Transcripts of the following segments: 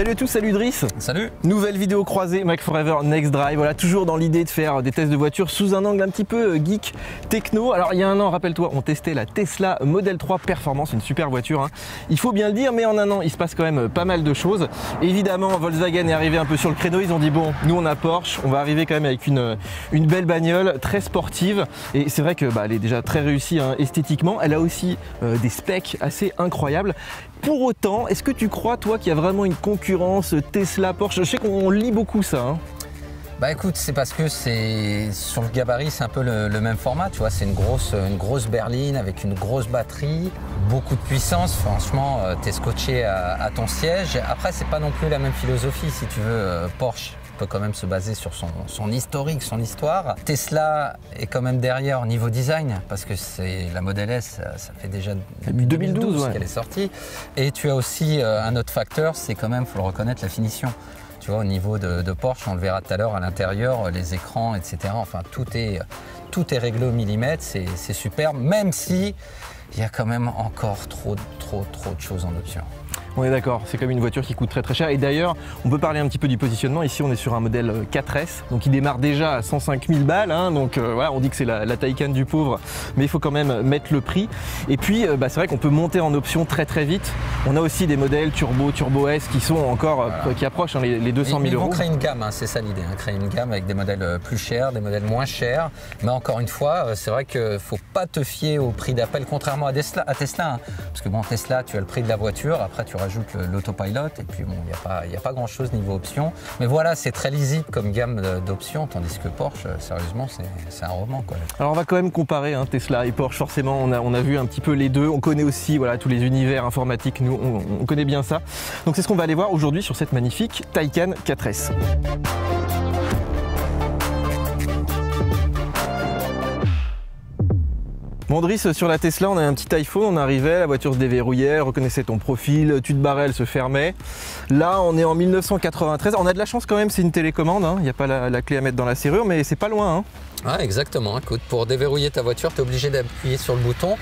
Salut à tous, salut Driss. Salut. Nouvelle vidéo croisée, Mac Forever Next Drive. Voilà, toujours dans l'idée de faire des tests de voitures sous un angle un petit peu geek, techno. Alors il y a un an, rappelle-toi, on testait la Tesla Model 3 Performance, une super voiture. Il faut bien le dire, mais en un an, il se passe quand même pas mal de choses. Évidemment, Volkswagen est arrivé un peu sur le créneau. Ils ont dit bon, nous on a Porsche, on va arriver quand même avec une belle bagnole, très sportive. Et c'est vrai que elle est déjà très réussie esthétiquement. Elle a aussi des specs assez incroyables. Pour autant, est-ce que tu crois, toi, qu'il y a vraiment une concurrence Tesla, Porsche? Je sais qu'on lit beaucoup ça. Bah écoute, c'est parce que c'est sur le gabarit, c'est un peu le même format, tu vois, c'est une grosse berline avec une grosse batterie, beaucoup de puissance. Franchement, t'es scotché à ton siège. Après, c'est pas non plus la même philosophie, si tu veux. Porsche peut quand même se baser sur son historique, son histoire. Tesla est quand même derrière au niveau design, parce que c'est la Model S, ça fait déjà depuis 2012 qu'elle est sortie. Et tu as aussi un autre facteur, c'est quand même, faut le reconnaître, la finition. Tu vois, au niveau de Porsche, on le verra tout à l'heure à l'intérieur, les écrans, etc. Enfin, tout est réglé au millimètre, c'est superbe, même si il y a quand même encore trop de choses en option. On est d'accord, c'est comme une voiture qui coûte très cher. Et d'ailleurs, on peut parler un petit peu du positionnement. Ici, on est sur un modèle 4S, donc il démarre déjà à 105 000 balles. Donc voilà, on dit que c'est la Taycan du pauvre, mais il faut quand même mettre le prix. Et puis, c'est vrai qu'on peut monter en option très vite. On a aussi des modèles Turbo S qui sont encore, qui approchent les 200 000 euros. Ils vont créer une gamme, c'est ça l'idée, créer une gamme avec des modèles plus chers, des modèles moins chers. Mais encore une fois, c'est vrai qu'il ne faut pas te fier au prix d'appel, contrairement à Tesla. Parce que bon, Tesla, tu as le prix de la voiture, après tu rajoute l'autopilot et puis bon, il n'y a pas grand chose niveau options, mais voilà, c'est très lisible comme gamme d'options, tandis que Porsche, sérieusement, c'est un roman, quoi. Alors on va quand même comparer Tesla et Porsche, forcément on a vu un petit peu les deux, on connaît aussi tous les univers informatiques, nous on connaît bien ça, donc c'est ce qu'on va aller voir aujourd'hui sur cette magnifique Taycan 4S. Bon Driss, sur la Tesla, on a un petit iPhone, on arrivait, la voiture se déverrouillait, reconnaissait ton profil, tu te barrais, elle se fermait. Là, on est en 1993, on a de la chance quand même, c'est une télécommande, il n'y a pas la clé à mettre dans la serrure, mais c'est pas loin. Ah, exactement, écoute, pour déverrouiller ta voiture, tu es obligé d'appuyer sur le bouton.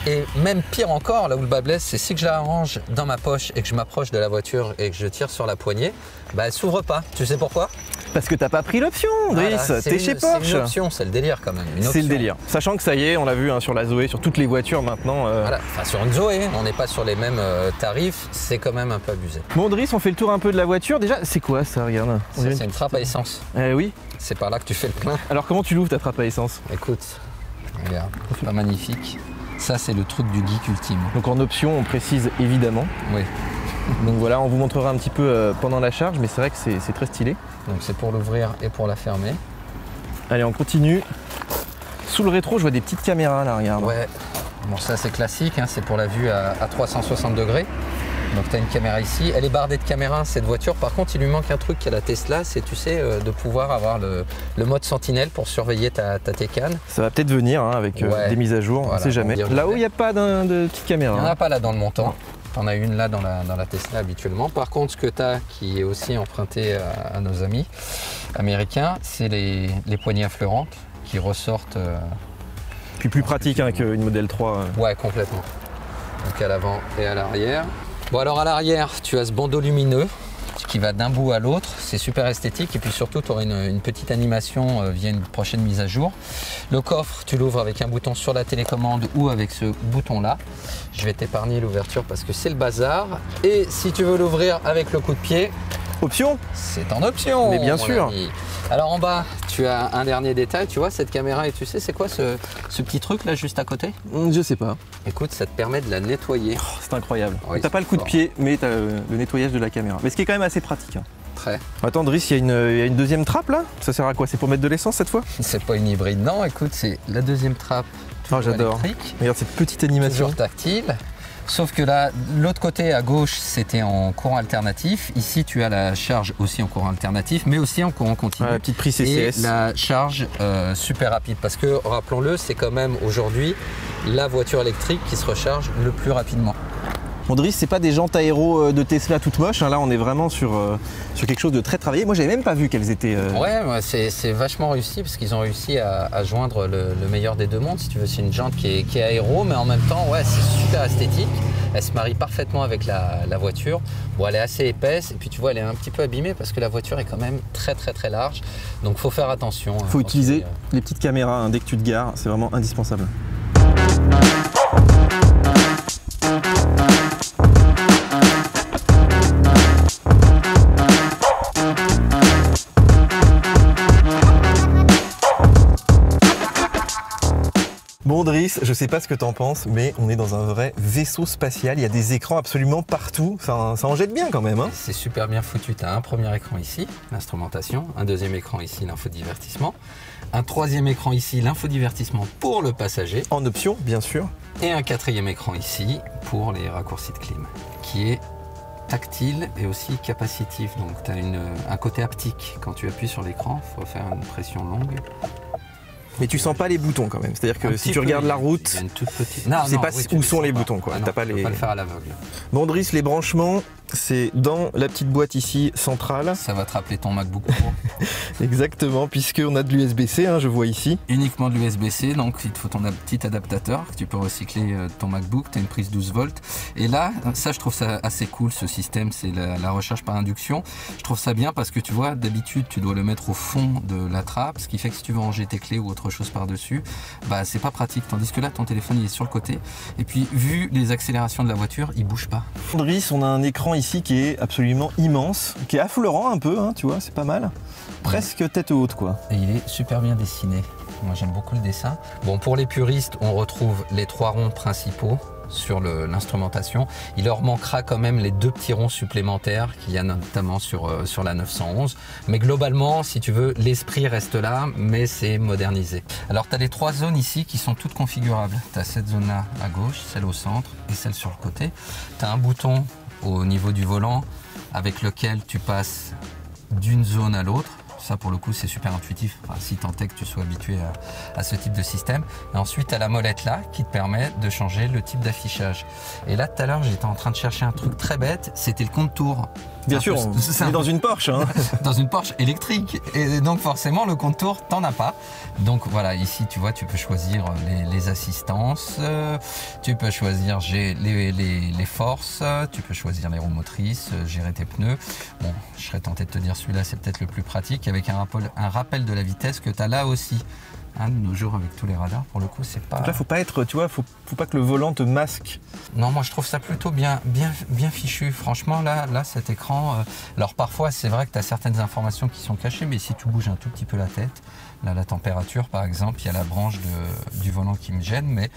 Et même pire encore, là où le bas blesse, c'est si je la range dans ma poche et que je m'approche de la voiture et que je tire sur la poignée, elle s'ouvre pas. Tu sais pourquoi? Parce que t'as pas pris l'option, Driss, t'es chez Porsche. C'est une option, c'est le délire quand même. C'est le délire. Sachant que ça y est, on l'a vu sur la Zoé, sur toutes les voitures maintenant. Voilà, enfin, sur une Zoé, on n'est pas sur les mêmes tarifs, c'est quand même un peu abusé. Bon Driss, on fait le tour un peu de la voiture. Déjà, c'est quoi ça, regarde? C'est une trappe à essence. Oui. C'est par là que tu fais le plein. Alors comment tu l'ouvres ta trappe à essence? Écoute, regarde, c'est pas magnifique. Ça, c'est le truc du geek ultime. Donc en option, on précise évidemment. Oui. Donc voilà, on vous montrera un petit peu pendant la charge, mais c'est vrai que c'est très stylé. Donc c'est pour l'ouvrir et pour la fermer. Allez, on continue. Sous le rétro, je vois des petites caméras là, regarde. Ouais, bon ça c'est classique, c'est pour la vue à 360 degrés. Donc tu as une caméra ici, elle est bardée de caméras cette voiture. Par contre, il lui manque un truc qu'à la Tesla, c'est tu sais de pouvoir avoir le mode sentinelle pour surveiller ta Taycan. Ça va peut-être venir avec des mises à jour, voilà, on ne sait jamais. Là-haut, il n'y a pas de petite caméra. Il n'y en a pas là dans le montant. Tu en as une là dans la Tesla habituellement. Par contre, ce que tu as qui est aussi emprunté à nos amis américains, c'est les poignées affleurantes qui ressortent. Puis plus pratique qu'une Model 3. Ouais, complètement. Donc à l'avant et à l'arrière. Bon alors à l'arrière, tu as ce bandeau lumineux qui va d'un bout à l'autre, c'est super esthétique et puis surtout tu auras une petite animation via une prochaine mise à jour. Le coffre, tu l'ouvres avec un bouton sur la télécommande ou avec ce bouton là. Je vais t'épargner l'ouverture parce que c'est le bazar. Et si tu veux l'ouvrir avec le coup de pied, option, c'est en option. Mais bien sûr. Ami. Alors en bas, tu as un dernier détail, tu vois cette caméra et tu sais c'est quoi ce petit truc là juste à côté? Je sais pas. Écoute, ça te permet de la nettoyer. Oh, c'est incroyable. Oui, t'as pas le coup de pied, mais t'as le nettoyage de la caméra. Mais ce qui est quand même assez pratique. Très. Attends Driss, il y a une deuxième trappe là? Ça sert à quoi? C'est pour mettre de l'essence cette fois? C'est pas une hybride, non, écoute, c'est la deuxième trappe. Oh, j'adore. Regarde cette petite animation. Toujours tactile. Sauf que là, l'autre côté à gauche, c'était en courant alternatif. Ici, tu as la charge aussi en courant alternatif, mais aussi en courant continu. La petite prise CCS. Et la charge super rapide. Parce que, rappelons-le, c'est quand même aujourd'hui la voiture électrique qui se recharge le plus rapidement. Bon Driss, c'est pas des jantes aéro de Tesla toutes moches, là on est vraiment sur quelque chose de très travaillé. Moi j'avais même pas vu qu'elles étaient... Ouais, c'est vachement réussi parce qu'ils ont réussi à joindre le meilleur des deux mondes. Si tu veux, c'est une jante qui est aéro, mais en même temps, ouais, c'est super esthétique. Elle se marie parfaitement avec la voiture. Bon, elle est assez épaisse et puis tu vois, elle est un petit peu abîmée parce que la voiture est quand même très large. Donc faut faire attention. Il faut utiliser les petites caméras hein, dès que tu te gares, c'est vraiment indispensable. Bon Driss, je sais pas ce que t'en penses, mais on est dans un vrai vaisseau spatial, il y a des écrans absolument partout, ça en jette bien quand même. Hein. C'est super bien foutu, tu as un premier écran ici, l'instrumentation, un deuxième écran ici, l'infodivertissement, un troisième écran ici, l'infodivertissement pour le passager. En option, bien sûr. Et un quatrième écran ici pour les raccourcis de clim, qui est tactile et aussi capacitif, donc tu as un côté haptique. Quand tu appuies sur l'écran, il faut faire une pression longue. Mais tu sens pas les boutons quand même, c'est-à-dire que si tu regardes la route, il y a une toute petite... tu sais pas où sont les boutons quoi. Ah, T'as pas les... pas le faire à l'aveugle. Bon Driss, les branchements, c'est dans la petite boîte ici centrale. Ça va te rappeler ton MacBook Pro. Exactement, puisqu'on a de l'USB-C, hein, je vois ici. Uniquement de l'USB-C, donc il te faut ton petit adaptateur que tu peux recycler de ton MacBook, tu as une prise 12 volts. Et là, ça je trouve ça assez cool ce système, c'est la recharge par induction. Je trouve ça bien parce que tu vois, d'habitude tu dois le mettre au fond de la trappe, ce qui fait que si tu veux ranger tes clés ou autre chose par-dessus, bah c'est pas pratique. Tandis que là, ton téléphone il est sur le côté. Et puis vu les accélérations de la voiture, il bouge pas. Driss, on a un écran ici qui est absolument immense, qui est affleurant un peu, hein, tu vois, c'est pas mal. Presque tête haute quoi. Et il est super bien dessiné. Moi j'aime beaucoup le dessin. Bon, pour les puristes, on retrouve les 3 ronds principaux sur l'instrumentation. Il leur manquera quand même les 2 petits ronds supplémentaires qu'il y a notamment sur la 911. Mais globalement, si tu veux, l'esprit reste là, mais c'est modernisé. Alors tu as les 3 zones ici qui sont toutes configurables. Tu as cette zone-là à gauche, celle au centre et celle sur le côté. Tu as un bouton au niveau du volant avec lequel tu passes d'une zone à l'autre. Ça pour le coup c'est super intuitif, enfin, si tant est que tu sois habitué à ce type de système. Et ensuite tu as la molette là qui te permet de changer le type d'affichage. Et là tout à l'heure j'étais en train de chercher un truc très bête, c'était le compte-tour. Bien sûr, on est dans une Porsche. Hein. Dans une Porsche électrique. Et donc forcément le compte tour, t'en as pas. Donc voilà, ici tu vois, tu peux choisir les assistances, tu peux choisir les forces, tu peux choisir les roues motrices, gérer tes pneus. Bon, je serais tenté de te dire celui-là c'est peut-être le plus pratique avec un rappel de la vitesse que tu as là aussi. Hein, de nos jours avec tous les radars, pour le coup, c'est pas... Donc là, faut pas être, tu vois, faut pas que le volant te masque. Non, moi je trouve ça plutôt bien fichu. Franchement, là cet écran, alors parfois c'est vrai que tu as certaines informations qui sont cachées, mais si tu bouges un tout petit peu la tête, là la température par exemple, il y a la branche du volant qui me gêne, mais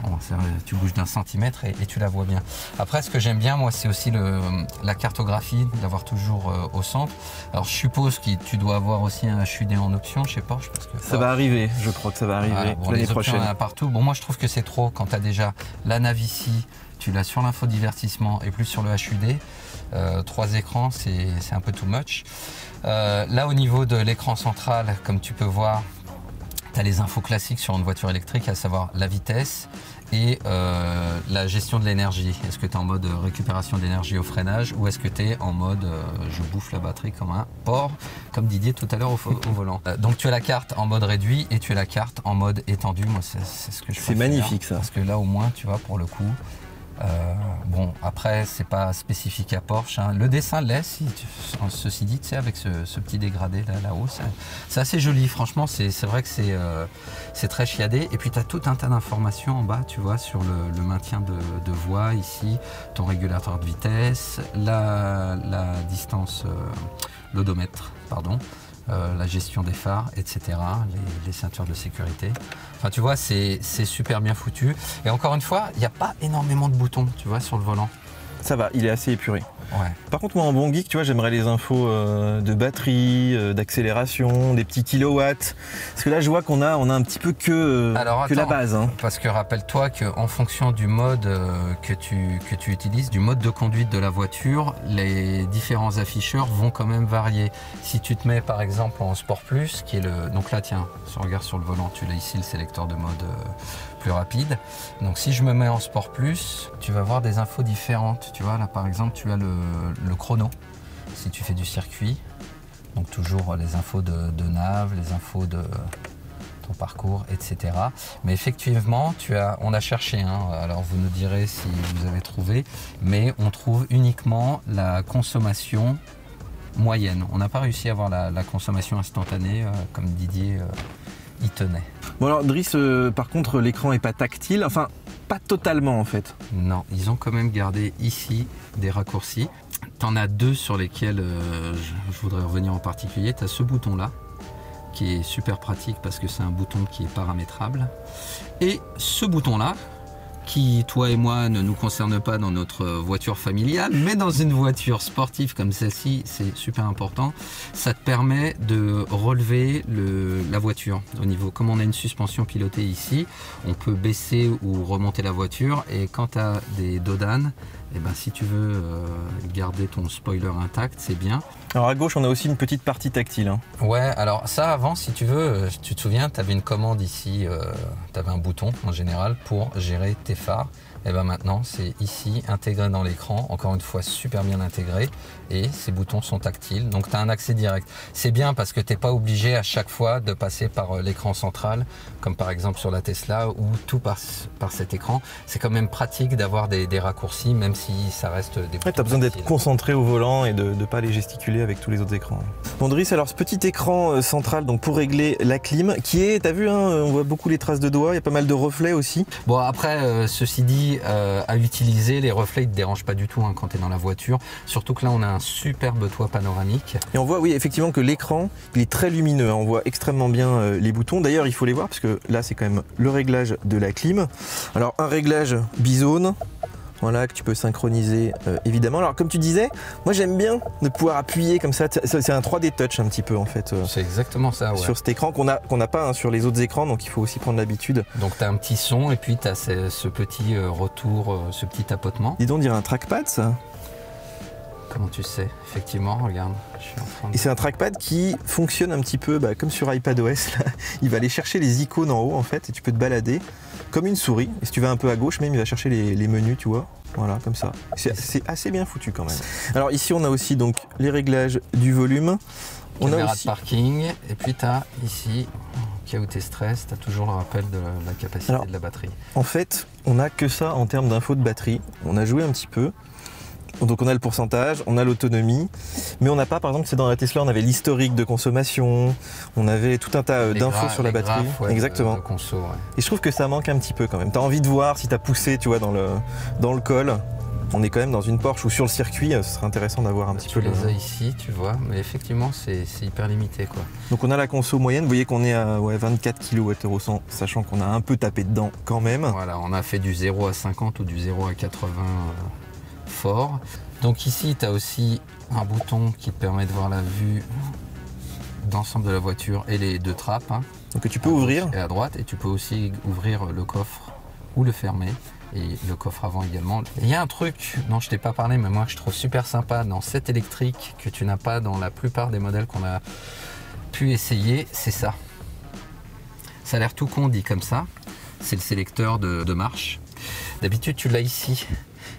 bon, tu bouges d'un centimètre et tu la vois bien. Après, ce que j'aime bien, moi, c'est aussi la cartographie, d'avoir toujours au centre. Alors, je suppose que tu dois avoir aussi un HUD en option chez Porsche. Parce que ça va arriver, je crois que ça va arriver bon, l'année prochaine. Partout. Bon, moi, je trouve que c'est trop quand tu as déjà la nav ici, tu l'as sur l'infodivertissement et plus sur le HUD. 3 écrans, c'est un peu too much. Là, au niveau de l'écran central, comme tu peux voir, tu as les infos classiques sur une voiture électrique, à savoir la vitesse et la gestion de l'énergie. Est-ce que tu es en mode récupération d'énergie au freinage ou est-ce que tu es en mode je bouffe la batterie comme un porc, comme Didier tout à l'heure au volant. Donc tu as la carte en mode réduit et tu as la carte en mode étendu. Moi, c'est ce que je préfère. C'est magnifique ça. Parce que là, au moins, tu vois, pour le coup, bon, après, c'est pas spécifique à Porsche. Hein. Le dessin l'est, ceci dit, tu sais, avec ce petit dégradé là-haut, c'est assez joli. Franchement, c'est vrai que c'est très chiadé. Et puis, tu as tout un tas d'informations en bas, tu vois, sur le maintien de voie ici, ton régulateur de vitesse, la distance, l'odomètre, pardon. La gestion des phares, etc., les ceintures de sécurité. Enfin, tu vois, c'est super bien foutu. Et encore une fois, il n'y a pas énormément de boutons, tu vois, sur le volant. Ça va, il est assez épuré. Ouais. Par contre, moi, en bon geek, tu vois, j'aimerais les infos de batterie, d'accélération, des petits kilowatts. Parce que là, je vois qu'on a un petit peu que la base. Hein. Parce que rappelle-toi qu'en fonction du mode que tu utilises, du mode de conduite de la voiture, les différents afficheurs vont quand même varier. Si tu te mets par exemple en Sport Plus, qui est le... Donc là, tiens, si on regarde sur le volant, tu l'as ici, le sélecteur de mode plus rapide. Donc si je me mets en Sport Plus, tu vas voir des infos différentes. Tu vois, là par exemple, tu as le chrono, si tu fais du circuit. Donc toujours les infos de nav, les infos ton parcours, etc. Mais effectivement, on a cherché, hein, alors vous nous direz si vous avez trouvé, mais on trouve uniquement la consommation moyenne. On n'a pas réussi à avoir la consommation instantanée, comme Didier y tenait. Bon alors Driss, par contre l'écran est pas tactile, enfin pas totalement en fait. Non, ils ont quand même gardé ici des raccourcis. T'en as deux sur lesquels je voudrais revenir en particulier. Tu as ce bouton là, qui est super pratique parce que c'est un bouton qui est paramétrable. Et ce bouton là, qui, toi et moi, ne nous concerne pas dans notre voiture familiale, mais dans une voiture sportive comme celle-ci, c'est super important. Ça te permet de relever la voiture. Au niveau, comme on a une suspension pilotée ici, on peut baisser ou remonter la voiture. Et quand tu as des dodanes, eh ben, si tu veux garder ton spoiler intact, c'est bien. Alors à gauche, on a aussi une petite partie tactile. Hein. Ouais, alors ça avant, si tu veux, tu te souviens, tu avais une commande ici, tu avais un bouton en général pour gérer tes phares. Et bien maintenant, c'est ici, intégré dans l'écran, encore une fois super bien intégré, et ces boutons sont tactiles, donc tu as un accès direct. C'est bien parce que tu n'es pas obligé à chaque fois de passer par l'écran central, comme par exemple sur la Tesla, où tout passe par cet écran. C'est quand même pratique d'avoir des raccourcis, même si ça reste des boutons. Tu as besoin d'être concentré au volant et de ne pas aller gesticuler avec tous les autres écrans. Bon Driss, alors ce petit écran central donc pour régler la clim, qui est, tu as vu, hein, on voit beaucoup les traces de doigts, il y a pas mal de reflets aussi. Bon après, ceci dit, à utiliser, les reflets ils te dérangent pas du tout hein, quand tu es dans la voiture, surtout que là on a un superbe toit panoramique. Et on voit oui effectivement que l'écran il est très lumineux, hein. On voit extrêmement bien les boutons, d'ailleurs il faut les voir parce que là c'est quand même le réglage de la clim. Alors un réglage bizone, voilà, que tu peux synchroniser évidemment. Alors comme tu disais, moi j'aime bien de pouvoir appuyer comme ça, c'est un 3D touch un petit peu en fait. C'est exactement ça, ouais. Sur cet écran qu'on n'a pas hein, sur les autres écrans, donc il faut aussi prendre l'habitude. Donc tu as un petit son et puis tu as ce petit retour, ce petit tapotement. Dis donc, on dirait un trackpad ça. Comment tu sais? Effectivement, regarde, je suis en train de... Et c'est un trackpad qui fonctionne un petit peu comme sur iPadOS. Là. Il va aller chercher les icônes en haut en fait et tu peux te balader comme une souris. Et si tu vas un peu à gauche même, il va chercher les menus, tu vois. Voilà, comme ça. C'est assez bien foutu quand même. Alors ici, on a aussi donc les réglages du volume. Caméra de parking. Et puis tu as ici, au cas où tu es stress, tu as toujours le rappel de la capacité de la batterie. En fait, on n'a que ça en termes d'infos de batterie. On a joué un petit peu. Donc on a le pourcentage, on a l'autonomie, mais on n'a pas, par exemple, c'est dans la Tesla, on avait l'historique de consommation, on avait tout un tas d'infos sur la batterie. Graphes, ouais, exactement. de conso, ouais. Et je trouve que ça manque un petit peu quand même. Tu as envie de voir si tu as poussé, tu vois, dans le col. On est quand même dans une Porsche ou sur le circuit, ce serait intéressant d'avoir un petit peu les as ici, tu vois, mais effectivement, c'est hyper limité, quoi. Donc on a la conso moyenne, vous voyez qu'on est à 24 kWh au 100, sachant qu'on a un peu tapé dedans quand même. Voilà, on a fait du 0 à 50 ou du 0 à 80 fort. Donc ici, tu as aussi un bouton qui te permet de voir la vue d'ensemble de la voiture et les deux trappes. Hein, donc tu peux ouvrir. Et à droite, et tu peux aussi ouvrir le coffre ou le fermer. Et le coffre avant également. Il y a un truc dont je t'ai pas parlé, mais moi que je trouve super sympa dans cette électrique que tu n'as pas dans la plupart des modèles qu'on a pu essayer, c'est ça. Ça a l'air tout con dit comme ça. C'est le sélecteur de marche. D'habitude, tu l'as ici.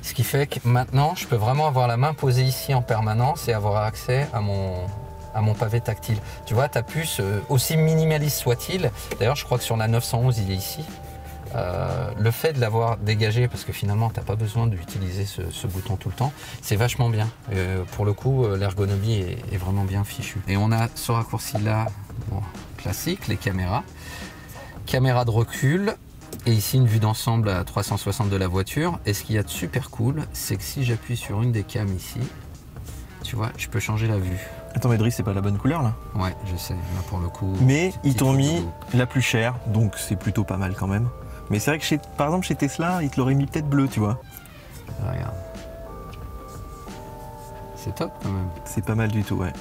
Ce qui fait que maintenant, je peux vraiment avoir la main posée ici en permanence et avoir accès à mon pavé tactile. Tu vois, ta puce, aussi minimaliste soit-il, d'ailleurs, je crois que sur la 911, il est ici. Le fait de l'avoir dégagé, parce que finalement tu n'as pas besoin d'utiliser ce bouton tout le temps, c'est vachement bien. Pour le coup, l'ergonomie est vraiment bien fichue. Et on a ce raccourci là, bon, classique, les caméras de recul, et ici une vue d'ensemble à 360 de la voiture. Et ce qu'il y a de super cool, c'est que si j'appuie sur une des cams ici, tu vois, je peux changer la vue. Attends, mais Driss, c'est pas la bonne couleur là? Ouais, je sais, là pour le coup. Mais ils t'ont mis la plus chère, donc c'est plutôt pas mal quand même. Mais c'est vrai que par exemple chez Tesla, ils te l'auraient mis peut-être bleu, tu vois. Regarde. C'est top quand même. C'est pas mal du tout, ouais.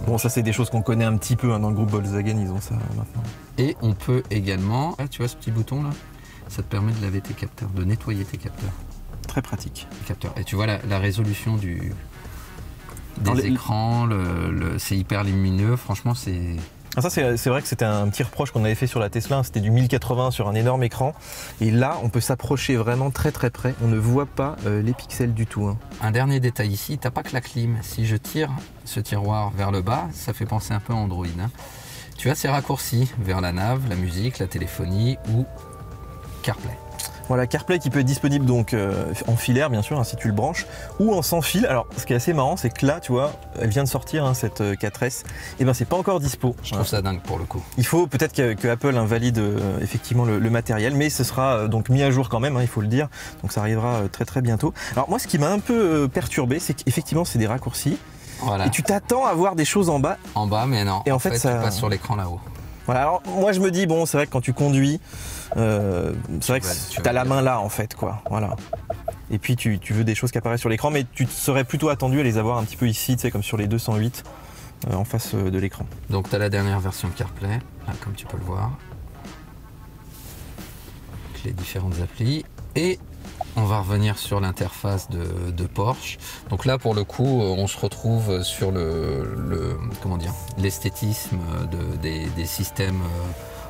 Bon, ça c'est des choses qu'on connaît un petit peu hein, dans le groupe Volkswagen, ils ont ça maintenant. Et on peut également, tu vois ce petit bouton là, ça te permet de laver tes capteurs, de nettoyer tes capteurs. Très pratique. Les capteurs. Et tu vois la résolution des écrans, c'est hyper lumineux, franchement c'est... Ah, ça c'est vrai que c'était un petit reproche qu'on avait fait sur la Tesla, c'était du 1080 sur un énorme écran. Et là, on peut s'approcher vraiment très très près, on ne voit pas les pixels du tout. Hein. Un dernier détail ici, t'as pas que la clim. Si je tire ce tiroir vers le bas, ça fait penser un peu à Android. Hein. Tu as ces raccourcis vers la nav, la musique, la téléphonie ou CarPlay. Voilà, CarPlay qui peut être disponible donc en filaire bien sûr, hein, si tu le branches, ou en sans fil. Alors ce qui est assez marrant, c'est que là, tu vois, elle vient de sortir hein, cette 4S, et ben c'est pas encore dispo. Je trouve ça dingue pour le coup. Il faut peut-être que Apple invalide effectivement le matériel, mais ce sera donc mis à jour quand même, hein, il faut le dire. Donc ça arrivera très très bientôt. Alors moi, ce qui m'a un peu perturbé, c'est qu'effectivement c'est des raccourcis. Voilà. Et tu t'attends à voir des choses en bas. En bas, mais non. Et en fait, ça tu passes sur l'écran là-haut. Voilà, alors moi je me dis, bon, c'est vrai que quand tu conduis, c'est vrai que tu as la main là en fait, quoi. Voilà. Et puis tu veux des choses qui apparaissent sur l'écran, mais tu serais plutôt attendu à les avoir un petit peu ici, tu sais, comme sur les 208, en face de l'écran. Donc tu as la dernière version de CarPlay, là, comme tu peux le voir. Avec les différentes applis. Et on va revenir sur l'interface de Porsche. Donc là, pour le coup, on se retrouve sur comment dire, l'esthétisme des systèmes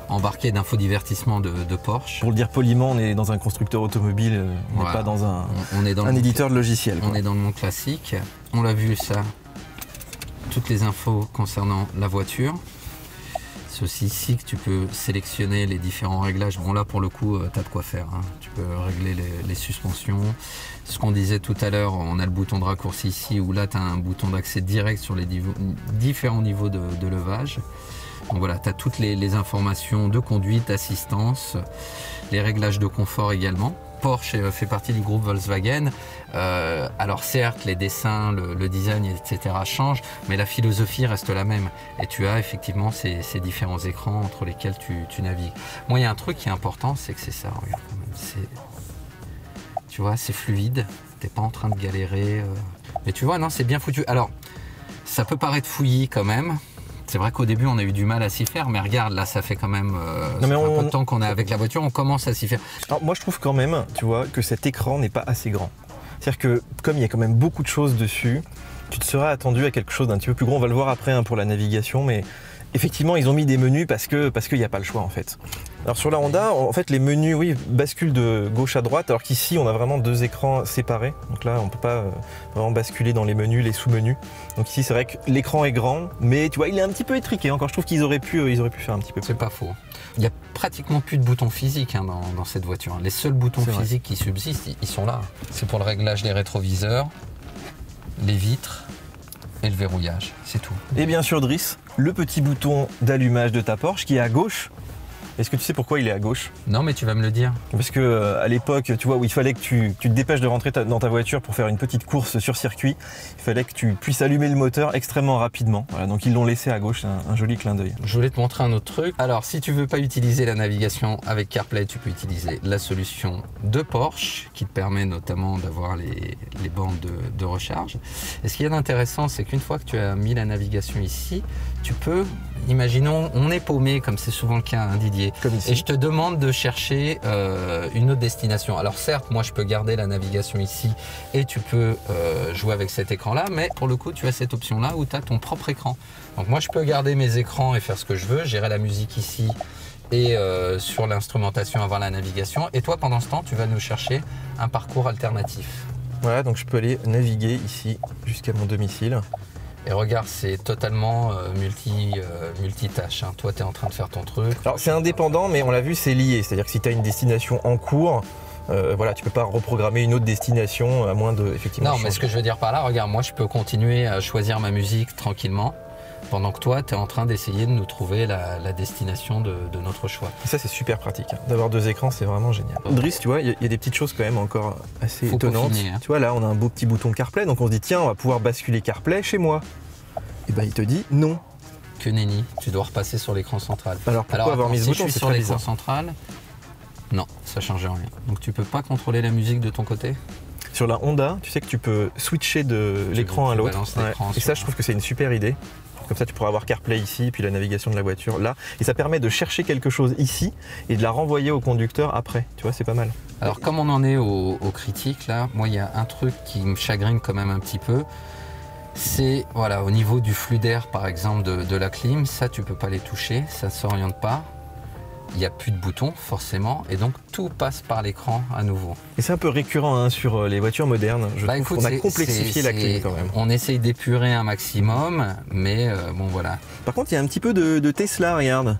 embarqués d'infodivertissement de Porsche. Pour le dire poliment, on est dans un constructeur automobile, on n'est pas dans un éditeur de logiciel. On est dans le monde classique. On l'a vu ça, toutes les infos concernant la voiture. C'est aussi ici que tu peux sélectionner les différents réglages. Bon là pour le coup tu as de quoi faire, hein. Tu peux régler les suspensions. Ce qu'on disait tout à l'heure, on a le bouton de raccourci ici où là tu as un bouton d'accès direct sur les différents niveaux de levage. Donc voilà, tu as toutes les informations de conduite, d'assistance, les réglages de confort également. Porsche fait partie du groupe Volkswagen. Alors certes, les dessins, le design, etc. changent, mais la philosophie reste la même. Et tu as effectivement ces différents écrans entre lesquels tu navigues. Moi, il y a un truc qui est important, c'est que c'est ça. Regarde, tu vois, c'est fluide. T'es pas en train de galérer. Mais tu vois, non, c'est bien foutu. Alors, ça peut paraître fouillis quand même. C'est vrai qu'au début on a eu du mal à s'y faire, mais regarde là, ça fait quand même un peu de temps qu'on est avec la voiture, on commence à s'y faire. Alors moi je trouve quand même, tu vois, que cet écran n'est pas assez grand. C'est-à-dire que comme il y a quand même beaucoup de choses dessus, tu te serais attendu à quelque chose d'un petit peu plus gros. On va le voir après hein, pour la navigation, mais effectivement ils ont mis des menus parce qu'il n'y a pas le choix en fait. Alors sur la Honda, en fait les menus oui, basculent de gauche à droite, alors qu'ici on a vraiment deux écrans séparés. Donc là on ne peut pas vraiment basculer dans les menus, les sous-menus. Donc ici c'est vrai que l'écran est grand, mais tu vois il est un petit peu étriqué encore. Je trouve qu'ils auraient pu faire un petit peu plus. C'est pas faux. Il n'y a pratiquement plus de boutons physiques hein, dans cette voiture. Les seuls boutons physiques qui subsistent, ils sont là. C'est pour le réglage des rétroviseurs, les vitres et le verrouillage, c'est tout. Et bien sûr Driss, le petit bouton d'allumage de ta Porsche qui est à gauche. Est-ce que tu sais pourquoi il est à gauche? Non, mais tu vas me le dire. Parce que à l'époque, tu vois, où il fallait que tu te dépêches de rentrer dans ta voiture pour faire une petite course sur circuit, il fallait que tu puisses allumer le moteur extrêmement rapidement. Voilà, donc ils l'ont laissé à gauche, un joli clin d'œil. Je voulais te montrer un autre truc. Alors, si tu veux pas utiliser la navigation avec CarPlay, tu peux utiliser la solution de Porsche, qui te permet notamment d'avoir les bandes de recharge. Et ce qui est intéressant, c'est qu'une fois que tu as mis la navigation ici, tu peux, imaginons, on est paumé, comme c'est souvent le cas, hein, Didier, et je te demande de chercher une autre destination. Alors certes, moi je peux garder la navigation ici et tu peux jouer avec cet écran-là, mais pour le coup, tu as cette option-là où tu as ton propre écran. Donc moi je peux garder mes écrans et faire ce que je veux, gérer la musique ici et sur l'instrumentation avant la navigation. Et toi, pendant ce temps, tu vas nous chercher un parcours alternatif. Voilà, donc je peux aller naviguer ici jusqu'à mon domicile. Et regarde, c'est totalement multitâche. Hein. Toi, tu es en train de faire ton truc. Alors, c'est indépendant, mais on l'a vu, c'est lié. C'est-à-dire que si tu as une destination en cours, voilà, tu peux pas reprogrammer une autre destination à moins de effectivement. Non, mais ce que je veux dire par là, regarde, moi, je peux continuer à choisir ma musique tranquillement, pendant que toi, tu es en train d'essayer de nous trouver la destination de notre choix. Et ça, c'est super pratique. Hein. D'avoir deux écrans, c'est vraiment génial. Driss, tu vois, il y a des petites choses quand même encore assez étonnantes. Peaufiner, hein. Tu vois, là, on a un beau petit bouton CarPlay, donc on se dit, tiens, on va pouvoir basculer CarPlay chez moi. Et ben, il te dit non. Que nenni, tu dois repasser sur l'écran central. Alors, pourquoi avoir mis ce bouton? Si je suis sur l'écran central, non, ça change rien. Donc, tu peux pas contrôler la musique de ton côté? Sur la Honda, tu sais que tu peux switcher de l'écran à l'autre. Et ça, je trouve que c'est une super idée. Comme ça, tu pourras avoir CarPlay ici, puis la navigation de la voiture là. Et ça permet de chercher quelque chose ici et de la renvoyer au conducteur après. Tu vois, c'est pas mal. Alors, comme on en est aux critiques, là, moi, il y a un truc qui me chagrine quand même un petit peu. C'est, voilà, au niveau du flux d'air, par exemple, de la clim, ça, tu peux pas les toucher, ça s'oriente pas. il n'y a plus de boutons forcément, et donc tout passe par l'écran à nouveau. Et c'est un peu récurrent hein, sur les voitures modernes. Je trouve écoute, qu'on a complexifié la clé quand même. On essaye d'épurer un maximum, mais bon voilà. Par contre, il y a un petit peu de Tesla, regarde.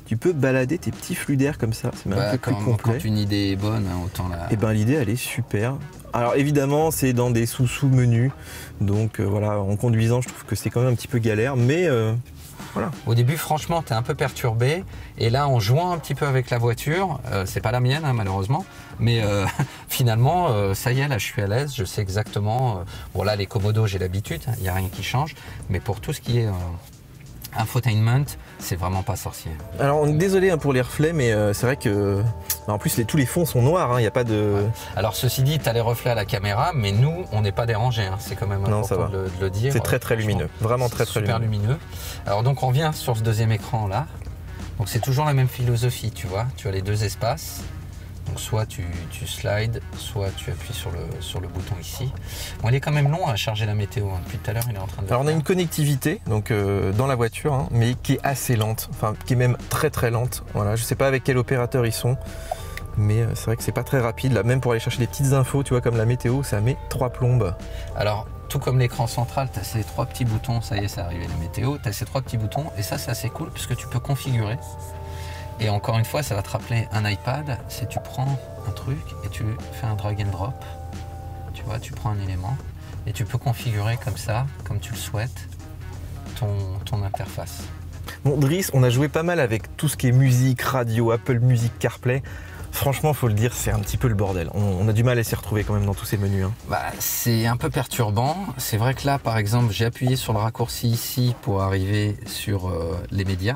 Tu peux balader tes petits flux d'air comme ça, c'est même un peu plus complet. Quand une idée est bonne, hein, autant la... Et ben l'idée elle est super. Alors évidemment c'est dans des sous-menus, donc voilà, en conduisant je trouve que c'est quand même un petit peu galère, mais voilà. Au début franchement t'es un peu perturbé, et là en jouant un petit peu avec la voiture, c'est pas la mienne hein, malheureusement, mais finalement ça y est, là je suis à l'aise, je sais exactement, bon là les Komodo j'ai l'habitude, il n'y a rien qui change, mais pour tout ce qui est... infotainment, c'est vraiment pas sorcier. Alors on est désolé hein, pour les reflets, mais c'est vrai que en plus tous les fonds sont noirs, il n'y a pas de... Ouais. Alors ceci dit, tu as les reflets à la caméra, mais nous on n'est pas dérangés, hein. C'est quand même important de le dire. C'est très lumineux, vraiment très super lumineux. Alors donc on vient sur ce deuxième écran là, donc c'est toujours la même philosophie, tu vois, tu as les deux espaces. Donc soit tu slides, soit tu appuies sur le bouton ici. Bon, il est quand même long à charger la météo. Hein. Depuis tout à l'heure, il est en train de... Alors on a une connectivité donc, dans la voiture, hein, mais qui est assez lente, enfin qui est même très lente. Voilà, je ne sais pas avec quel opérateur ils sont, mais c'est vrai que c'est pas très rapide. Là, même pour aller chercher des petites infos, tu vois, comme la météo, ça met 3 plombes. Alors, tout comme l'écran central, tu as ces 3 petits boutons, ça y est, c'est arrivé la météo. Tu as ces 3 petits boutons, et ça c'est assez cool, puisque tu peux configurer. Et encore une fois, ça va te rappeler un iPad, c'est tu prends un truc et tu fais un drag and drop, tu vois, tu prends un élément et tu peux configurer comme ça, comme tu le souhaites, ton interface. Bon, Driss, on a joué pas mal avec tout ce qui est musique, radio, Apple Music, CarPlay. Franchement, faut le dire, c'est un petit peu le bordel. On a du mal à s'y retrouver quand même dans tous ces menus. Hein. Bah, c'est un peu perturbant. C'est vrai que là, par exemple, j'ai appuyé sur le raccourci ici pour arriver sur les médias.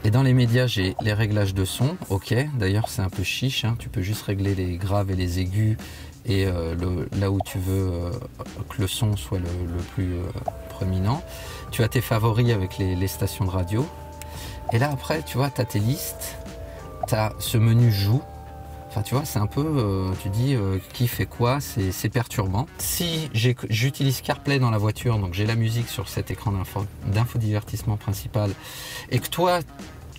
Et dans les médias, j'ai les réglages de son, ok. D'ailleurs, c'est un peu chiche, hein. Tu peux juste régler les graves et les aigus et là où tu veux que le son soit le plus prominent. Tu as tes favoris avec les stations de radio. Et là, après, tu vois, tu as tes listes, tu as ce menu joue. Enfin, tu vois, c'est un peu, tu dis qui fait quoi, c'est perturbant. Si j'utilise CarPlay dans la voiture, donc j'ai la musique sur cet écran d'infodivertissement principal, et que toi,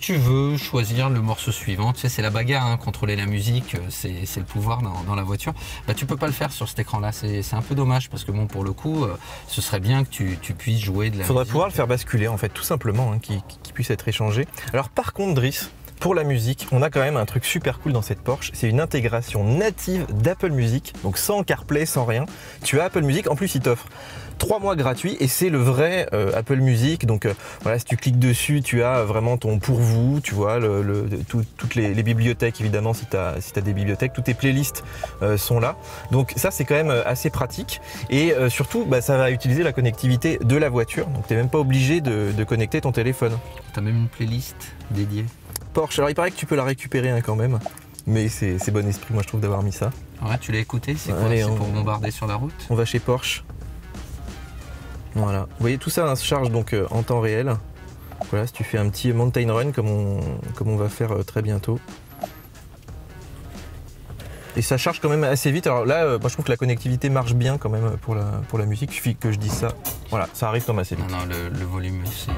tu veux choisir le morceau suivant, tu sais, c'est la bagarre, hein, contrôler la musique, c'est le pouvoir dans la voiture, bah, tu peux pas le faire sur cet écran-là, c'est un peu dommage, parce que bon, pour le coup, ce serait bien que tu puisses jouer de la musique. Il faudrait pouvoir le faire basculer, en fait, tout simplement, hein, qu'il puisse être échangé. Alors par contre, Driss, pour la musique, on a quand même un truc super cool dans cette Porsche, c'est une intégration native d'Apple Music, donc sans CarPlay, sans rien. Tu as Apple Music, en plus il t'offre 3 mois gratuits et c'est le vrai Apple Music, donc voilà, si tu cliques dessus, tu as vraiment ton pour vous, tu vois, toutes les bibliothèques évidemment, si tu as des bibliothèques, toutes tes playlists sont là, donc ça c'est quand même assez pratique et surtout bah, ça va utiliser la connectivité de la voiture, donc tu n'es même pas obligé de connecter ton téléphone. Tu as même une playlist dédiée. Porsche, alors il paraît que tu peux la récupérer hein, quand même, mais c'est bon esprit moi je trouve d'avoir mis ça. Ouais, tu l'as écouté, c'est quoi? C'est pour bombarder sur la route? On va chez Porsche. Voilà, vous voyez tout ça hein, se charge donc en temps réel. Voilà, si tu fais un petit mountain run comme on va faire très bientôt. Et ça charge quand même assez vite. Alors là, moi je trouve que la connectivité marche bien quand même pour la musique. Il suffit que je dise ça. Voilà, ça arrive quand même assez vite. Non, le volume c'était...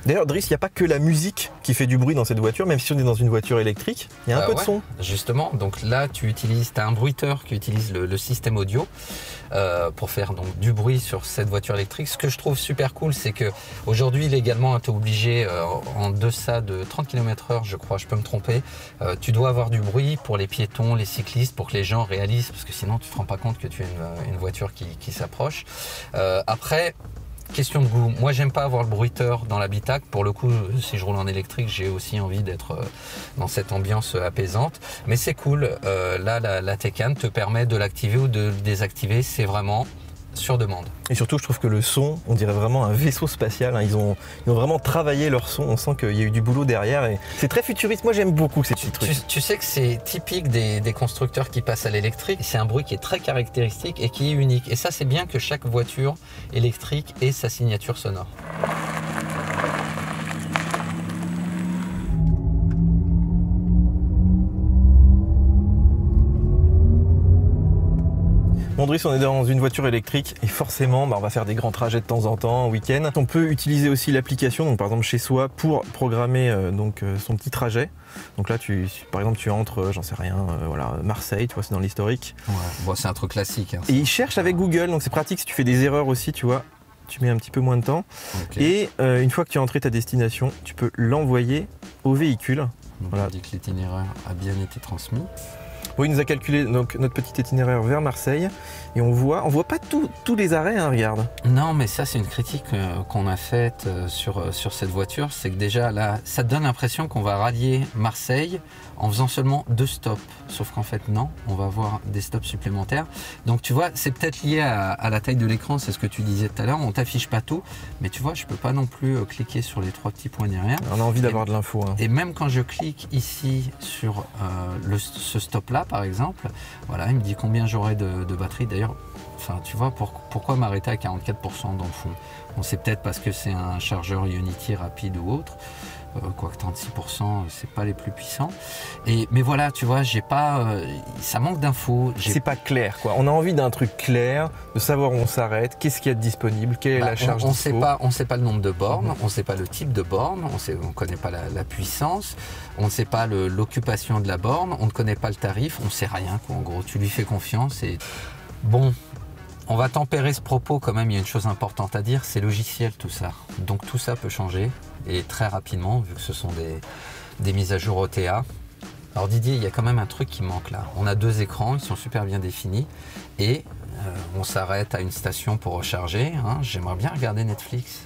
D'ailleurs, Driss, il n'y a pas que la musique qui fait du bruit dans cette voiture, même si on est dans une voiture électrique, il y a un peu de son. Justement, donc là, tu as un bruiteur qui utilise le système audio pour faire donc, du bruit sur cette voiture électrique. Ce que je trouve super cool, c'est qu'aujourd'hui, légalement, tu es obligé, en deçà de 30 km/h, je crois, je peux me tromper, tu dois avoir du bruit pour les piétons, les cyclistes, pour que les gens réalisent, parce que sinon, tu ne te rends pas compte que tu as une voiture qui s'approche. Après, question de goût. Moi, j'aime pas avoir le bruiteur dans l'habitacle. Pour le coup, si je roule en électrique, j'ai aussi envie d'être dans cette ambiance apaisante. Mais c'est cool. Là, la Taycan te permet de l'activer ou de le désactiver. C'est vraiment sur demande. Et surtout, je trouve que le son, on dirait vraiment un vaisseau spatial. Hein. Ils ont vraiment travaillé leur son. On sent qu'il y a eu du boulot derrière. Et c'est très futuriste. Moi, j'aime beaucoup ces petits trucs. Tu sais que c'est typique des constructeurs qui passent à l'électrique. C'est un bruit qui est très caractéristique et qui est unique. Et ça, c'est bien que chaque voiture électrique ait sa signature sonore. Bon Driss, on est dans une voiture électrique et forcément, on va faire des grands trajets de temps en temps, en week-end. On peut utiliser aussi l'application, donc par exemple chez soi, pour programmer son petit trajet. Donc là, par exemple, tu entres, j'en sais rien, voilà, Marseille, tu vois, c'est dans l'historique. Ouais. Bon, c'est un truc classique. Hein, et il cherche avec Google, donc c'est pratique si tu fais des erreurs aussi, tu vois. Tu mets un petit peu moins de temps. Okay. Et une fois que tu as entré ta destination, tu peux l'envoyer au véhicule. Donc voilà. On dit que l'itinéraire a bien été transmis. Oui, il nous a calculé donc, notre petit itinéraire vers Marseille et on voit pas tous les arrêts, hein, regarde. Non, mais ça c'est une critique qu'on a faite sur cette voiture, c'est que déjà là, ça te donne l'impression qu'on va rallier Marseille en faisant seulement 2 stops. Sauf qu'en fait non, on va avoir des stops supplémentaires. Donc tu vois, c'est peut-être lié à la taille de l'écran, c'est ce que tu disais tout à l'heure, on t'affiche pas tout, mais tu vois, je peux pas non plus cliquer sur les 3 petits points derrière. On a envie d'avoir de l'info. Hein. Et même quand je clique ici sur ce stop-là, par exemple, voilà, il me dit combien j'aurai de batterie. D'ailleurs, enfin, tu vois, pourquoi m'arrêter à 44% dans le fond? Bon, c'est peut-être parce que c'est un chargeur Ionity rapide ou autre. Quoique 36%, c'est pas les plus puissants. Mais voilà, tu vois, j'ai pas, ça manque d'infos. C'est pas clair, quoi. On a envie d'un truc clair, de savoir où on s'arrête, qu'est-ce qu'il y a de disponible, quelle est la charge. On sait pas le nombre de bornes, on sait pas le type de borne, on connaît pas la puissance, on ne sait pas l'occupation de la borne, on ne connaît pas le tarif, on sait rien, quoi. En gros, tu lui fais confiance et bon. On va tempérer ce propos quand même, il y a une chose importante à dire, c'est logiciel tout ça. Donc tout ça peut changer et très rapidement vu que ce sont des mises à jour OTA. Alors Didier, il y a quand même un truc qui manque là. On a 2 écrans, ils sont super bien définis et on s'arrête à une station pour recharger. Hein. J'aimerais bien regarder Netflix.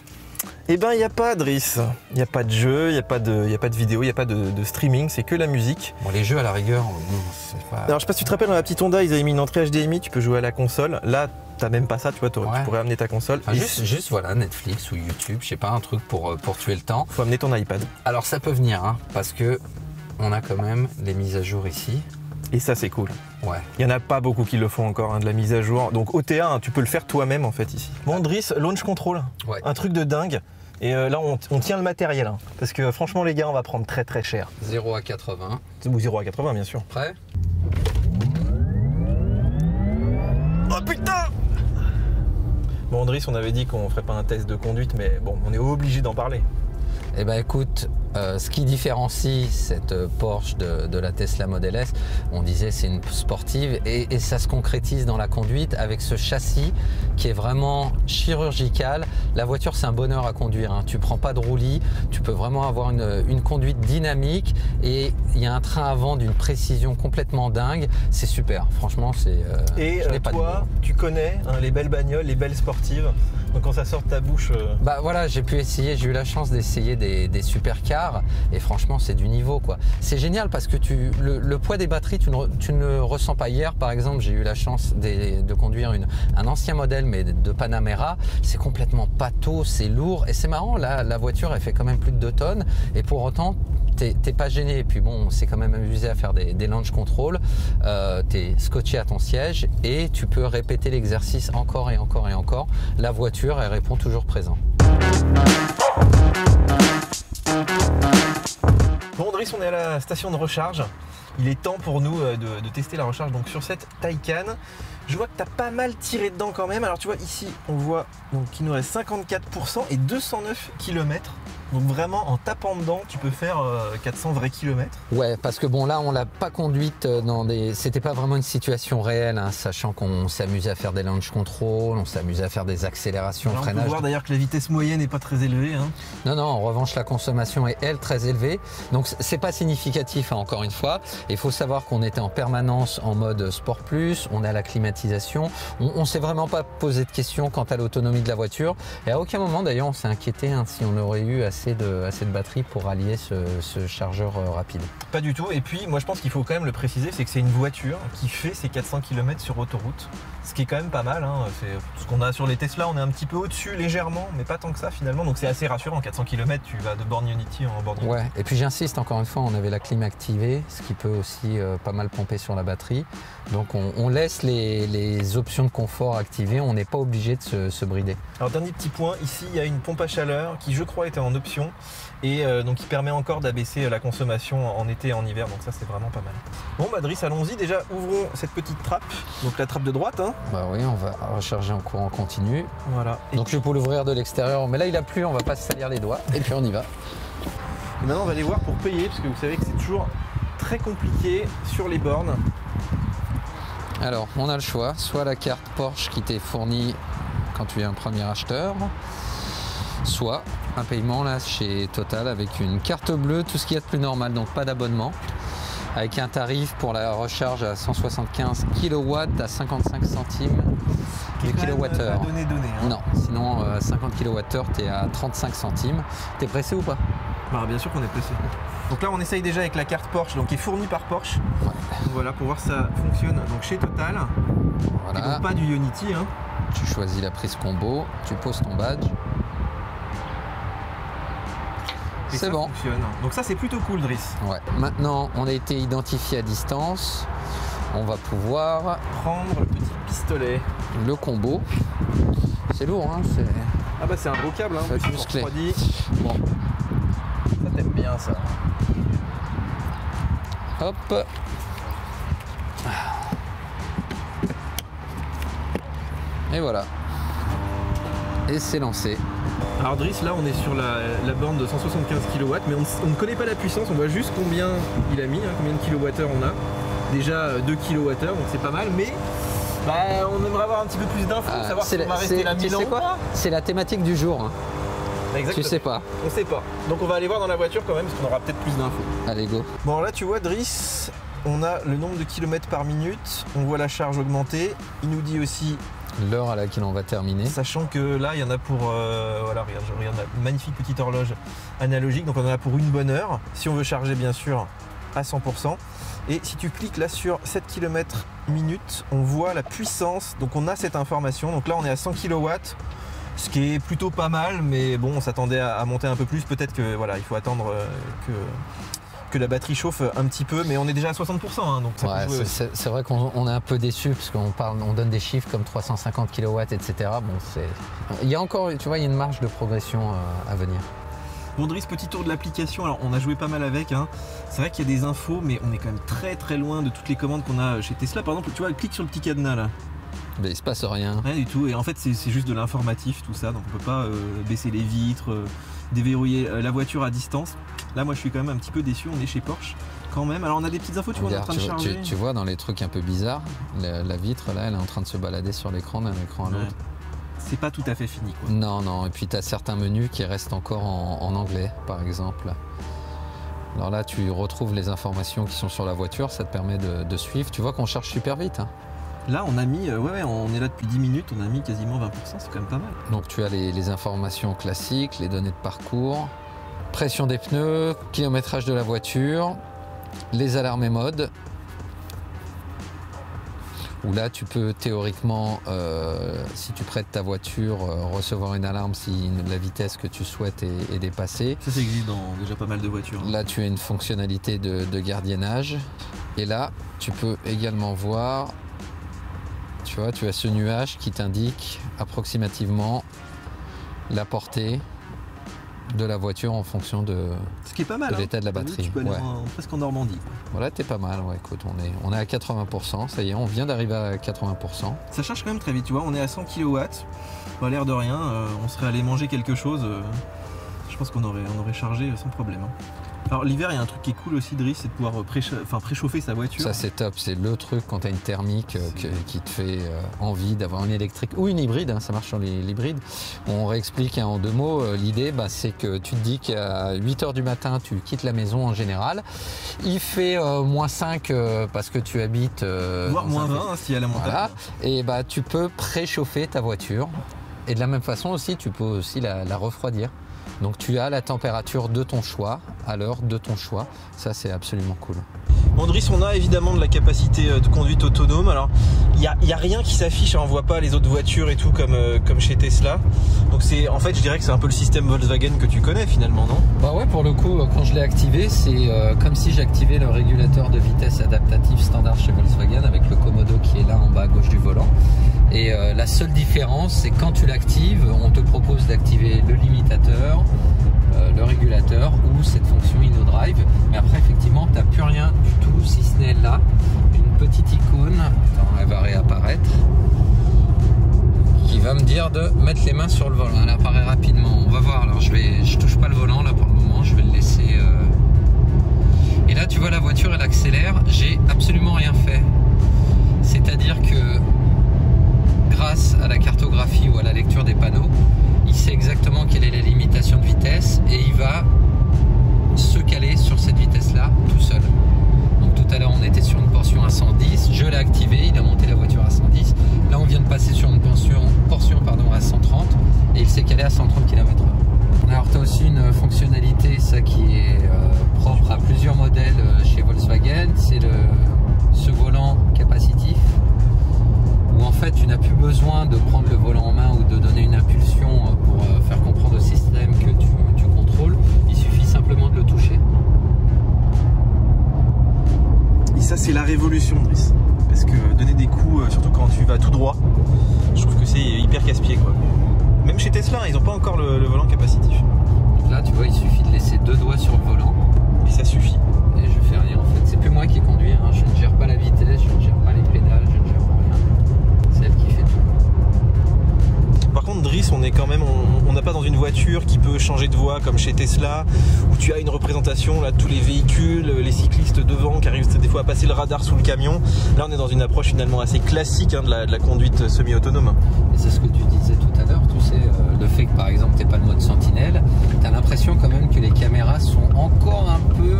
Eh ben, il n'y a pas, Driss. Il n'y a pas de jeu, il n'y a pas de vidéo, il n'y a pas de streaming, c'est que la musique. Bon, les jeux à la rigueur, c'est pas... Alors, je sais pas si tu te rappelles, dans la petite Honda, ils avaient mis une entrée HDMI, tu peux jouer à la console. Là, t'as même pas ça, tu vois, tu pourrais amener ta console. Enfin, juste, voilà, Netflix ou YouTube, je sais pas, un truc pour tuer le temps. Faut amener ton iPad. Alors, ça peut venir, hein, parce que on a quand même les mises à jour ici. Et ça, c'est cool. Ouais. Il n'y en a pas beaucoup qui le font encore, hein, de la mise à jour. Donc OTA, hein, tu peux le faire toi-même en fait ici. Bon, Driss, launch control, un truc de dingue. Et là, on tient le matériel, hein, parce que franchement, les gars, on va prendre très très cher. 0 à 80. Ou 0 à 80, bien sûr. Prêt? Oh putain! Bon, Driss, on avait dit qu'on ferait pas un test de conduite, mais bon, on est obligé d'en parler. Eh ben écoute, ce qui différencie cette Porsche de la Tesla Model S, on disait c'est une sportive et ça se concrétise dans la conduite avec ce châssis qui est vraiment chirurgical. La voiture, c'est un bonheur à conduire, hein. Tu prends pas de roulis, tu peux vraiment avoir une conduite dynamique et il y a un train avant d'une précision complètement dingue. C'est super, franchement, c'est... et toi, tu connais hein, les belles bagnoles, les belles sportives. Donc quand ça sort de ta bouche... Bah voilà, j'ai pu essayer, j'ai eu la chance d'essayer des supercars et franchement c'est du niveau quoi. C'est génial parce que le poids des batteries tu ne le ressens pas. Hier par exemple j'ai eu la chance de conduire un ancien modèle mais de Panamera, c'est complètement pâteau, c'est lourd et c'est marrant, là la voiture elle fait quand même plus de 2 tonnes et pour autant t'es pas gêné. Et puis bon, on s'est quand même amusé à faire des launch control, t'es scotché à ton siège et tu peux répéter l'exercice encore et encore et encore. La voiture elle répond toujours présent. Bon, Driss, on est à la station de recharge. Il est temps pour nous de tester la recharge donc sur cette Taycan. Je vois que tu as pas mal tiré dedans quand même. Alors tu vois ici, on voit qu'il nous reste 54% et 209 km. Donc vraiment en tapant dedans, tu peux faire 400 vrais kilomètres. Ouais, parce que bon là on l'a pas conduite dans des... C'était pas vraiment une situation réelle, hein, sachant qu'on s'est amusé à faire des launch control, on s'est amusé à faire des accélérations, alors, freinage. On peut voir d'ailleurs que la vitesse moyenne n'est pas très élevée. Hein. Non, non, en revanche la consommation est elle très élevée. Donc c'est pas significatif hein, encore une fois. Il faut savoir qu'on était en permanence en mode Sport Plus, on a la climatisation. On s'est vraiment pas posé de questions quant à l'autonomie de la voiture. Et à aucun moment d'ailleurs on s'est inquiété hein, si on aurait eu assez de batterie pour allier ce chargeur rapide. Pas du tout. Et puis moi je pense qu'il faut quand même le préciser, c'est que c'est une voiture qui fait ses 400 km sur autoroute. Ce qui est quand même pas mal. Hein. Ce qu'on a sur les Tesla, on est un petit peu au-dessus légèrement, mais pas tant que ça finalement. Donc c'est assez rassurant. 400 km, tu vas de borne Ionity en borne Ionity. Ouais. Et puis j'insiste encore une fois, on avait la clim activée, ce qui peut aussi pas mal pomper sur la batterie. Donc on laisse les options de confort activées. On n'est pas obligé de se brider. Alors dernier petit point, ici il y a une pompe à chaleur qui je crois était en option fonction et donc il permet encore d'abaisser la consommation en été et en hiver, donc ça c'est vraiment pas mal. Bon bah Driss, allons-y, déjà ouvrons cette petite trappe, donc la trappe de droite. Hein. Bah oui, on va recharger en courant continu. Voilà. Donc je peux l'ouvrir de l'extérieur, mais là il a plu, on va pas se salir les doigts et puis on y va. Et maintenant on va aller voir pour payer, parce que vous savez que c'est toujours très compliqué sur les bornes. Alors on a le choix, soit la carte Porsche qui t'est fournie quand tu es un premier acheteur, soit un paiement là chez Total avec une carte bleue, tout ce qu'il y a de plus normal, donc pas d'abonnement, avec un tarif pour la recharge à 175 kW à 55 centimes le kilowattheure. Donné, hein. Non, sinon 50 kWh tu es à 35 centimes. T'es pressé ou pas? Bah, bien sûr qu'on est pressé. Donc là on essaye déjà avec la carte Porsche, donc qui est fournie par Porsche. Ouais. Donc voilà, pour voir si ça fonctionne. Donc chez Total, Voilà. et donc pas du Ionity. Hein. Tu choisis la prise combo, tu poses ton badge. Et C'est ça bon. fonctionne. Donc ça c'est plutôt cool, Driss. Ouais. Maintenant, on a été identifié à distance. On va pouvoir Prendre le petit pistolet. le combo. C'est lourd, hein, c'est... Ah bah c'est un beau câble, hein. Ça va être C'est musclé. refroidi. Bon. Ça t'aime bien ça. Hop. Et voilà. Et c'est lancé. Alors Driss, là on est sur la borne de 175 kW, mais on ne connaît pas la puissance, on voit juste combien il a mis, hein, combien de kilowattheures on a. Déjà 2 kWh, donc c'est pas mal, mais bah, on aimerait avoir un petit peu plus d'infos, savoir si on va rester là 1000 ans ou pas. C'est la thématique du jour. Hein. Exactement. Tu sais pas. On sait pas. Donc on va aller voir dans la voiture quand même, parce qu'on aura peut-être plus d'infos. Allez, go. Bon alors là tu vois Driss, on a le nombre de kilomètres par minute, on voit la charge augmenter, il nous dit aussi, L'heure à laquelle on va terminer. sachant que là il y en a pour, voilà regarde, je regarde la magnifique petite horloge analogique, donc on en a pour une bonne heure, si on veut charger bien sûr à 100%. Et si tu cliques là sur 7 km minute, on voit la puissance, donc on a cette information, donc là on est à 100 kW, ce qui est plutôt pas mal, mais bon on s'attendait à monter un peu plus, peut-être que voilà, il faut attendre que la batterie chauffe un petit peu, mais on est déjà à 60%, hein, donc ça Ouais, peut jouer aussi. c'est vrai qu'on est un peu déçu parce on donne des chiffres comme 350 kW, etc. Bon, il y a encore, tu vois, il y a une marge de progression à venir. Bon Driss, petit tour de l'application, alors on a joué pas mal avec, hein. C'est vrai qu'il y a des infos, mais on est quand même très très loin de toutes les commandes qu'on a chez Tesla. Par exemple, tu vois, clique sur le petit cadenas là. Mais il se passe rien. Rien du tout, et en fait c'est juste de l'informatif tout ça, donc on peut pas baisser les vitres, déverrouiller la voiture à distance. Là moi je suis quand même un petit peu déçu, on est chez Porsche quand même. Alors on a des petites infos, tu vois, on est en train de charger. Tu vois dans les trucs un peu bizarres, la vitre là elle est en train de se balader sur l'écran d'un écran à l'autre. Ouais. C'est pas tout à fait fini quoi. Non, non, et puis tu as certains menus qui restent encore en anglais par exemple. Alors là tu retrouves les informations qui sont sur la voiture, ça te permet de suivre. Tu vois qu'on charge super vite. Hein. Là on a mis, ouais, on est là depuis 10 minutes, on a mis quasiment 20%, c'est quand même pas mal. Donc tu as les informations classiques, les données de parcours, pression des pneus, kilométrage de la voiture, les alarmes et modes. Où là tu peux théoriquement, si tu prêtes ta voiture, recevoir une alarme si la vitesse que tu souhaites est dépassée. Ça existe dans déjà pas mal de voitures. Là tu as une fonctionnalité de gardiennage. Et là tu peux également voir, tu vois, tu as ce nuage qui t'indique approximativement la portée de la voiture en fonction de Ce qui est pas mal, l'état de la Oui, batterie. tu peux aller Ouais. presque en Normandie. Voilà, t'es pas mal. Ouais, écoute, on est à 80%. Ça y est, on vient d'arriver à 80%. Ça charge quand même très vite, tu vois, on est à 100 kW. Pas l'air de rien, on serait allé manger quelque chose. Je pense qu'on aurait chargé sans problème. Hein. Alors l'hiver, il y a un truc qui est cool aussi, Driss, c'est de pouvoir préchauffer sa voiture. Ça, c'est top. C'est le truc quand tu as une thermique qui te fait envie d'avoir une électrique ou une hybride. Hein, ça marche sur les hybrides. On réexplique en 2 mots. L'idée, c'est que tu te dis qu'à 8 h du matin, tu quittes la maison en général. Il fait -5 parce que tu habites... voire -20 si à la montagne. Voilà. Et tu peux préchauffer ta voiture. Et de la même façon aussi, tu peux aussi la refroidir. Donc tu as la température de ton choix, à l'heure de ton choix. Ça, c'est absolument cool. Bon, Driss, on a évidemment de la capacité de conduite autonome. Alors, il n'y a rien qui s'affiche, on ne voit pas les autres voitures et tout comme chez Tesla. Donc en fait, je dirais que c'est un peu le système Volkswagen que tu connais finalement, non? Bah ouais, pour le coup, quand je l'ai activé, c'est comme si j'activais le régulateur de vitesse adaptatif standard chez Volkswagen avec le Komodo qui est là en bas à gauche du volant. Et la seule différence, c'est quand tu l'actives, on te propose d'activer le limitateur, le régulateur ou cette fonction InnoDrive. Mais après, effectivement, tu n'as plus rien du tout, si ce n'est là, une petite icône, attends, elle va réapparaître, qui va me dire de mettre les mains sur le volant. Elle apparaît rapidement. On va voir. Alors, je touche pas le volant là pour le moment, je vais le laisser. Et là, tu vois, la voiture, elle accélère. J'ai absolument rien fait. C'est-à-dire que grâce à la cartographie ou à la lecture des panneaux, il sait exactement quelle est la limitation de vitesse et il va se caler sur cette vitesse-là tout seul. Donc tout à l'heure, on était sur une portion à 110, je l'ai activé, il a monté la voiture à 110. Là, on vient de passer sur une portion à 130 et il s'est calé à 130 km/h. Alors, tu as aussi une fonctionnalité, ça qui est propre à plusieurs modèles chez Volkswagen, c'est ce volant capacitif, où en fait tu n'as plus besoin de prendre le volant en main ou de donner une impulsion pour faire comprendre au système que tu contrôles, il suffit simplement de le toucher. Et ça c'est la révolution, Driss, parce que donner des coups, surtout quand tu vas tout droit, je trouve que c'est hyper casse-pied quoi. Même chez Tesla, ils n'ont pas encore le volant capacitif. Donc là tu vois, il suffit de laisser 2 doigts sur le volant. Et ça suffit. Et je fais rien en fait, c'est plus moi qui conduis, hein. Je ne gère pas la vitesse, je ne gère pas les pédales, je ne gère rien. C'est elle qui fait tout. Par contre, Driss, on est quand même, on n'a pas dans une voiture qui peut changer de voie comme chez Tesla, où tu as une représentation là de tous les véhicules, les cyclistes devant qui arrivent des fois à passer le radar sous le camion. Là, on est dans une approche finalement assez classique hein, de la conduite semi-autonome. Et c'est ce que tu disais tout à l'heure, tu sais, le fait que par exemple tu n'aies pas le mode sentinelle, tu as l'impression quand même que les caméras sont encore un peu,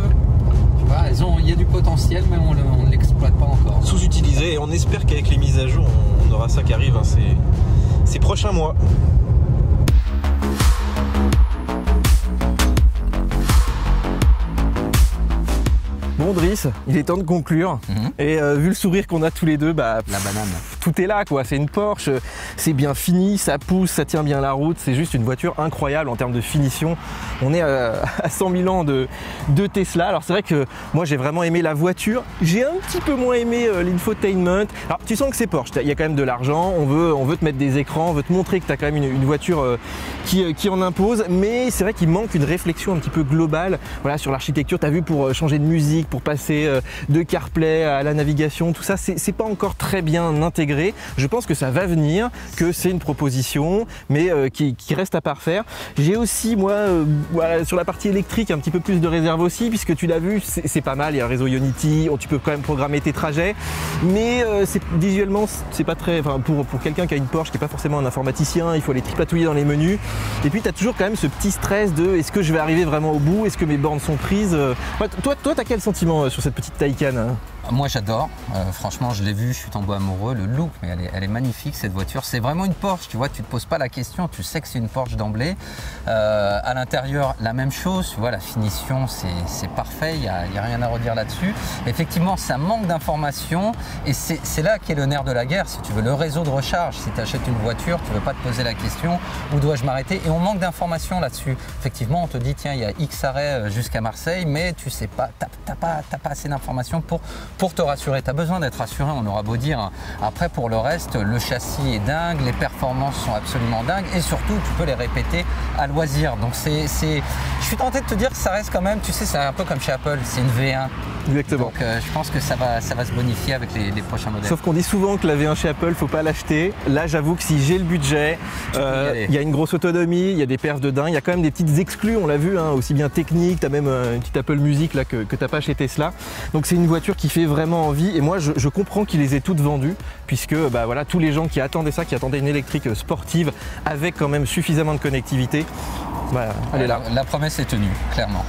tu vois, il y a du potentiel mais on ne l'exploite pas encore. Sous-utilisé, et on espère qu'avec les mises à jour, on aura ça qui arrive hein, ces prochains mois. Bon Driss, il est temps de conclure. Et vu le sourire qu'on a tous les deux, bah, la banane. Tout est là quoi, c'est une Porsche, c'est bien fini, ça pousse, ça tient bien la route, c'est juste une voiture incroyable en termes de finition. On est à 100 000 ans de Tesla. Alors c'est vrai que moi j'ai vraiment aimé la voiture, j'ai un petit peu moins aimé l'infotainment. Alors tu sens que c'est Porsche, il y a quand même de l'argent, on veut te mettre des écrans, on veut te montrer que tu as quand même une voiture qui en impose, mais c'est vrai qu'il manque une réflexion un petit peu globale voilà, sur l'architecture. Tu as vu, pour changer de musique, pour passer de CarPlay à la navigation, tout ça, c'est pas encore très bien intégré. Je pense que ça va venir, que c'est une proposition, mais qui reste à parfaire. J'ai aussi, moi, voilà, sur la partie électrique, un petit peu plus de réserve aussi, puisque tu l'as vu, c'est pas mal, il y a un réseau Ionity, tu peux quand même programmer tes trajets, mais visuellement, c'est pas très... Enfin, pour quelqu'un qui a une Porsche, qui n'est pas forcément un informaticien, il faut aller tripatouiller dans les menus. Et puis, tu as toujours quand même ce petit stress de est-ce que je vais arriver vraiment au bout, est-ce que mes bornes sont prises. Toi, tu as quel sentiment sur cette petite Taycan? Moi j'adore, franchement je l'ai vu, je suis tombé amoureux, le look, mais elle est magnifique cette voiture, c'est vraiment une Porsche, tu vois, tu te poses pas la question, tu sais que c'est une Porsche d'emblée. À l'intérieur la même chose, tu vois, la finition c'est parfait, il n'y a rien à redire là-dessus. Effectivement ça manque d'informations et c'est là qu'est le nerf de la guerre, si tu veux, le réseau de recharge. Si tu achètes une voiture, tu ne veux pas te poser la question où dois-je m'arrêter, et on manque d'informations là-dessus. Effectivement on te dit tiens il y a X arrêts jusqu'à Marseille, mais tu sais pas, t'as pas assez d'informations pour te rassurer. Tu as besoin d'être rassuré, on aura beau dire. Après, pour le reste, le châssis est dingue, les performances sont absolument dingues et surtout, tu peux les répéter à loisir. Donc, je suis tenté de te dire que ça reste quand même, tu sais, c'est un peu comme chez Apple, c'est une V1. Exactement. Donc, je pense que ça va se bonifier avec les prochains modèles. Sauf qu'on dit souvent que la V1 chez Apple, faut pas l'acheter. Là, j'avoue que si j'ai le budget, il y a une grosse autonomie, il y a des perfs de dingue, il y a quand même des petites exclus, on l'a vu, hein, aussi bien technique, tu as même une petite Apple Music là, que tu n'as pas chez Tesla. Donc, c'est une voiture qui fait vraiment envie, et moi je comprends qu'ils les aient toutes vendues, puisque bah, voilà, tous les gens qui attendaient ça, qui attendaient une électrique sportive avec quand même suffisamment de connectivité, bah, elle est là. La promesse est tenue, clairement.